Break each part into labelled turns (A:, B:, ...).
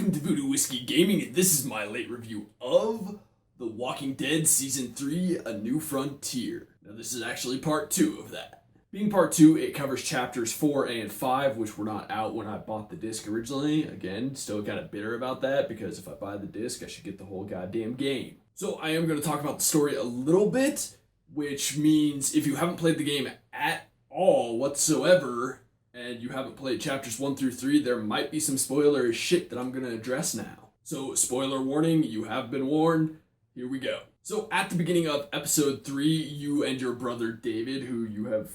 A: Welcome to Voodoo Whiskey Gaming, and this is my late review of The Walking Dead Season 3, A New Frontier. Now this is actually part 2 of that. Being part 2, it covers chapters 4 and 5, which were not out when I bought the disc originally. Again, still kind of bitter about that, because if I buy the disc, I should get the whole goddamn game. So I am going to talk about the story a little bit, which means if you haven't played the game at all whatsoever, and you haven't played chapters 1 through 3, there might be some spoiler shit that I'm going to address now. So, spoiler warning, you have been warned. Here we go. So, at the beginning of episode 3, you and your brother David, who you have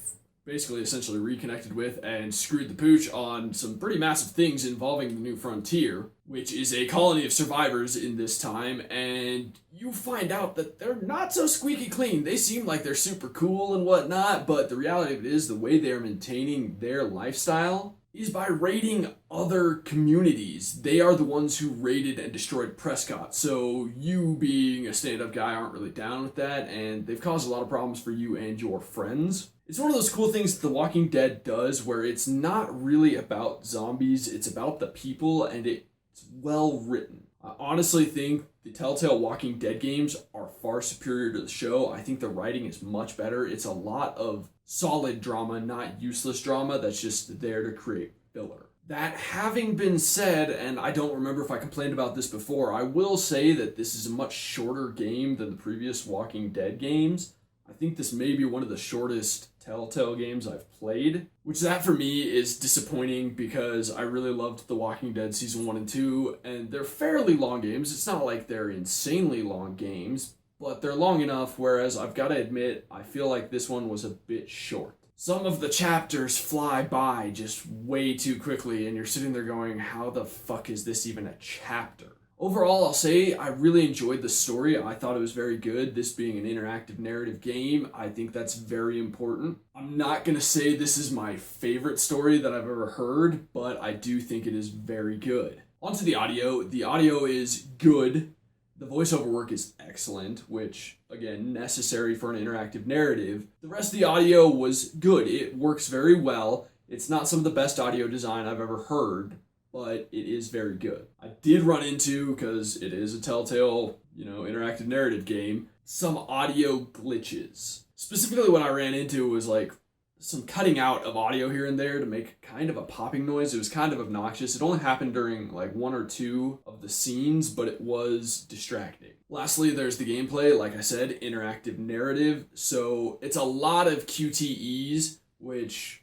A: basically essentially reconnected with and screwed the pooch on some pretty massive things involving the New Frontier, which is a colony of survivors in this time, and you find out that they're not so squeaky clean. They seem like they're super cool and whatnot, but the reality of it is the way they're maintaining their lifestyle is by raiding other communities. They are the ones who raided and destroyed Prescott, so you being a stand-up guy aren't really down with that, and they've caused a lot of problems for you and your friends. It's one of those cool things that The Walking Dead does where it's not really about zombies, it's about the people, and it's well written. I honestly think the Telltale Walking Dead games are far superior to the show. I think the writing is much better. It's a lot of solid drama, not useless drama that's just there to create filler. That having been said, and I don't remember if I complained about this before, I will say that this is a much shorter game than the previous Walking Dead games. I think this may be one of the shortest Telltale games I've played, which that for me is disappointing because I really loved The Walking Dead Season 1 and 2, and they're fairly long games. It's not like they're insanely long games, but they're long enough, whereas I've got to admit, I feel like this one was a bit short. Some of the chapters fly by just way too quickly, and you're sitting there going, how the fuck is this even a chapter? Overall, I'll say I really enjoyed the story. I thought it was very good. This being an interactive narrative game, I think that's very important. I'm not going to say this is my favorite story that I've ever heard, but I do think it is very good. Onto the audio. The audio is good. The voiceover work is excellent, which, again, necessary for an interactive narrative. The rest of the audio was good. It works very well. It's not some of the best audio design I've ever heard, but it is very good. I did run into, because it is a Telltale, interactive narrative game, some audio glitches. Specifically what I ran into was like some cutting out of audio here and there to make kind of a popping noise. It was kind of obnoxious. It only happened during like 1 or 2 of the scenes, but it was distracting. Lastly, there's the gameplay. Like I said, interactive narrative. So it's a lot of QTEs, which,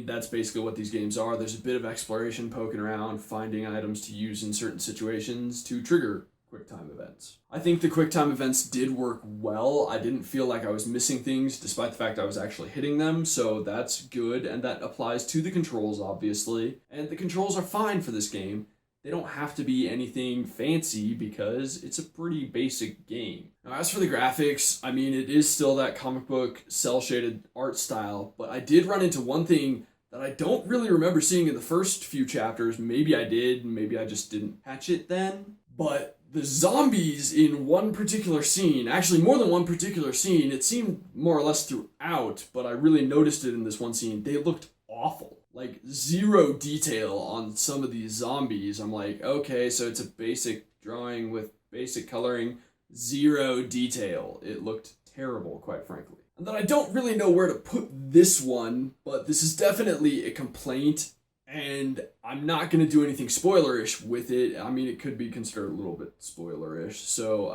A: that's basically what these games are. There's a bit of exploration, poking around, finding items to use in certain situations to trigger QuickTime events. I think the QuickTime events did work well. I didn't feel like I was missing things despite the fact I was actually hitting them, so that's good, and that applies to the controls, obviously. And the controls are fine for this game. They don't have to be anything fancy because it's a pretty basic game. Now, as for the graphics, it is still that comic book cel-shaded art style, but I did run into one thing that I don't really remember seeing in the first few chapters. Maybe I did, maybe I just didn't catch it then. But the zombies in one particular scene, actually more than one particular scene, it seemed more or less throughout, but I really noticed it in this one scene, they looked awful. Like, zero detail on some of these zombies. I'm like, okay, so it's a basic drawing with basic coloring, zero detail. It looked terrible, quite frankly. And then I don't really know where to put this one, but this is definitely a complaint, and I'm not going to do anything spoilerish with it. It could be considered a little bit spoilerish, so,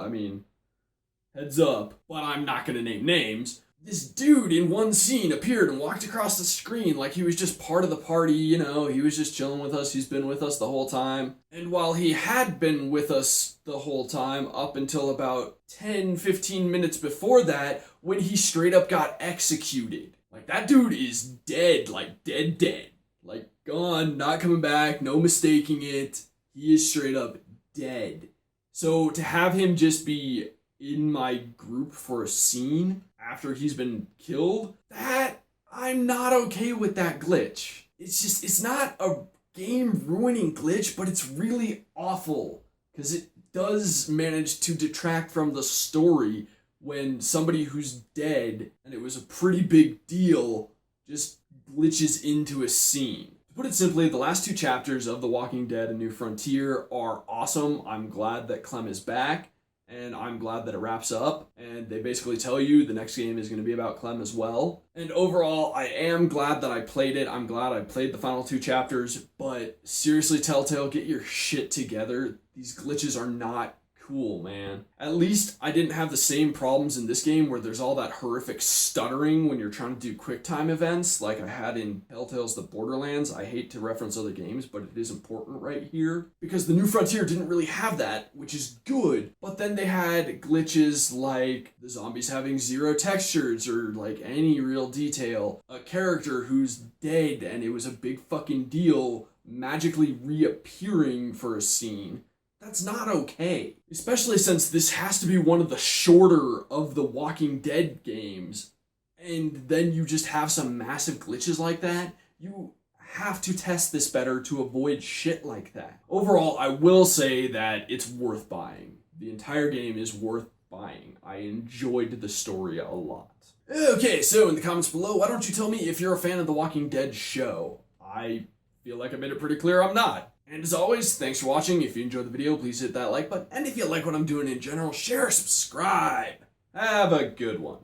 A: heads up, but I'm not going to name names. This dude in one scene appeared and walked across the screen like he was just part of the party, he was just chilling with us, he's been with us the whole time. And while he had been with us the whole time, up until about 10-15 minutes before that, when he straight up got executed. Like, that dude is dead, like dead. Like, gone, not coming back, no mistaking it. He is straight up dead. So to have him just be in my group for a scene after he's been killed, that, I'm not okay with that glitch. It's not a game-ruining glitch, but it's really awful, because it does manage to detract from the story when somebody who's dead, and it was a pretty big deal, just glitches into a scene. put it simply, the last 2 chapters of The Walking Dead: A New Frontier are awesome. I'm glad that Clem is back, and I'm glad that it wraps up, and they basically tell you the next game is going to be about Clem as well. And overall, I am glad that I played it. I'm glad I played the final 2 chapters, but seriously, Telltale, get your shit together. These glitches are not cool, man. At least I didn't have the same problems in this game where there's all that horrific stuttering when you're trying to do QuickTime events like I had in Telltale's The Borderlands. I hate to reference other games, but it is important right here. Because The New Frontier didn't really have that, which is good. But then they had glitches like the zombies having 0 textures or like any real detail. A character who's dead and it was a big fucking deal magically reappearing for a scene. That's not okay. Especially since this has to be one of the shorter of the Walking Dead games. And then you just have some massive glitches like that. You have to test this better to avoid shit like that. Overall, I will say that it's worth buying. The entire game is worth buying. I enjoyed the story a lot. Okay, so in the comments below, why don't you tell me if you're a fan of The Walking Dead show? I feel like I made it pretty clear I'm not. And as always, thanks for watching. If you enjoyed the video, please hit that like button. And if you like what I'm doing in general, share, subscribe. Have a good one.